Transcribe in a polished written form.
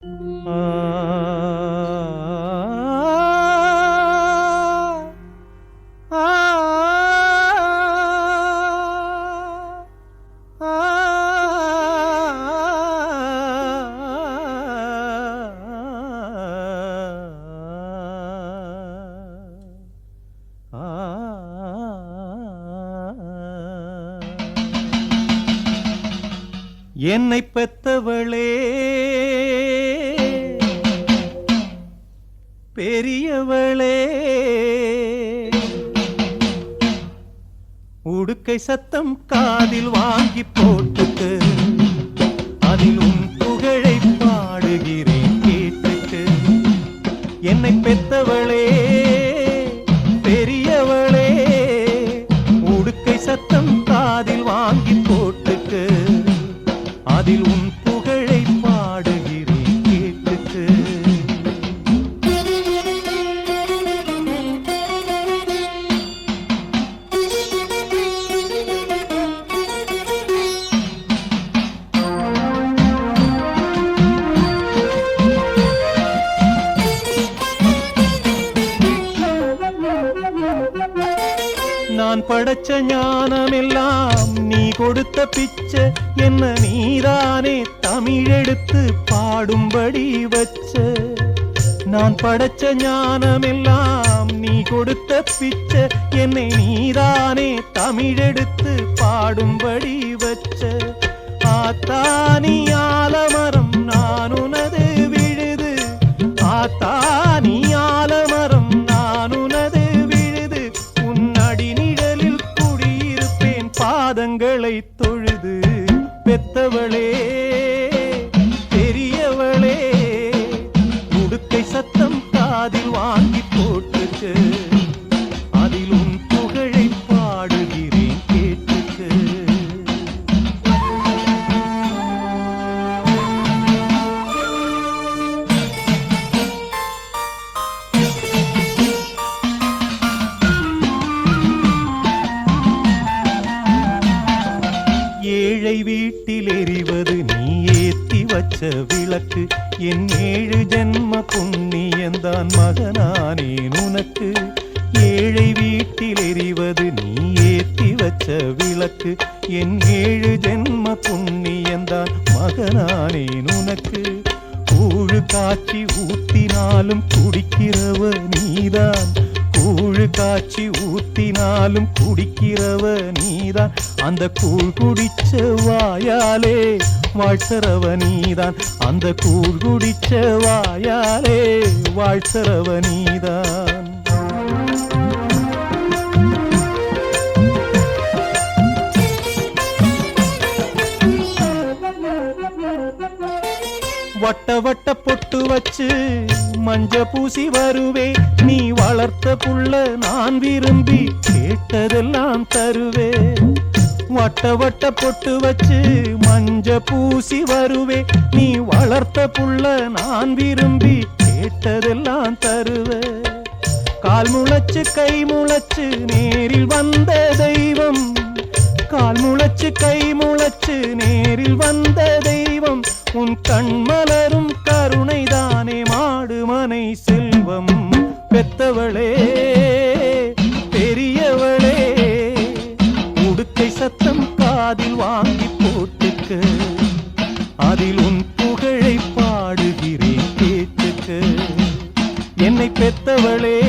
என்னை பெத்தவளே பெரியவளே, உடுக்கை சத்தம் காதில் வாங்கி போட்டுக்கு, அதில் உன் புகழை பாடுகிறேன் கேட்டுக்கு. என்னை பெத்தவளே பெரியவளே, உடுக்கை சத்தம் காதில் வாங்கி போட்டுக்கு, அதில் உன் புகழை பாடுகிறேன் கேட்டுக்கு. நான் படைச்ச ஞானமெல்லாம் நீ கொடுத்த பிச்சை, என்ன நீதானே தமிழெடுத்து பாடும்படி வச்ச. நான் படைச்ச ஞானமெல்லாம் நீ கொடுத்த பிச்சை, என்னை நீதானே தமிழெடுத்து பாடும்படி வச்ச. ஆத்தானி ஆலமரம் நான் உனது விழுது, ஆத்தானி ஆலமரம் நான் உனது விழுது, உன் அடிநிழலில் குடியிருப்பேன் பாதங்களை தொழுது. பெத்தவளே பெரியவளே, உடுக்கை சத்தம் காதில் வாங்கி போட்டுக்கு, அதில் உன் புகழை பாடுகிறேன் கேட்டுக்கு. ஏழை வீட்டில் எரிவது நீ ஏத்தி வச்ச விளக்கு, என் 7 ஜென்ம புண்ணியந்தான் மகனானேன் உனக்கு. ஏழை வீட்டில் எரிவது நீ ஏத்தி வச்ச விளக்கு, என் 7 ஜென்ம புண்ணியந்தான் மகனானேன் உனக்கு. கூழு காய்ச்சி ஊத்தினாலும் குடிக்கிறவ நீதான், கூழு காய்ச்சி ஊத்தினாலும் குடிக்கிறவ நீதான், அந்த கூழ் குடிச்ச வாயாலே வாழ்த்தரவ நீதான், அந்த கூழ் குடிச்ச வாயாலே வாழ்த்தரவ நீதான். வட்ட வட்ட பொட்டு வச்சு மஞ்ச பூசி வருவே, நீ வளர்த்த புள்ள நான் விரும்பி கேட்டதெல்லாம் தருவே. வட்ட வட்ட பொட்டு வச்சு மஞ்ச பூசி வருவே, நீ வளர்த்த புள்ள நான் விரும்பி கேட்டதெல்லாம் தருவே. கால் முளைச்சு கை முளைச்சு நேரில் வந்த தெய்வம், கால் முளைச்சு கை முளைச்சு நேரில் வந்த தெய்வம், உன் கண்மலரும் கருணைதானே மாடுமனை செல்வம். பெத்தவளே பெரியவளே, உடுக்கை சத்தம் காதில் வாங்கி போட்டுக்கு, அதில் உன் புகழை பாடுகிறேன் கேட்டுக்கு. என்னை பெத்தவளே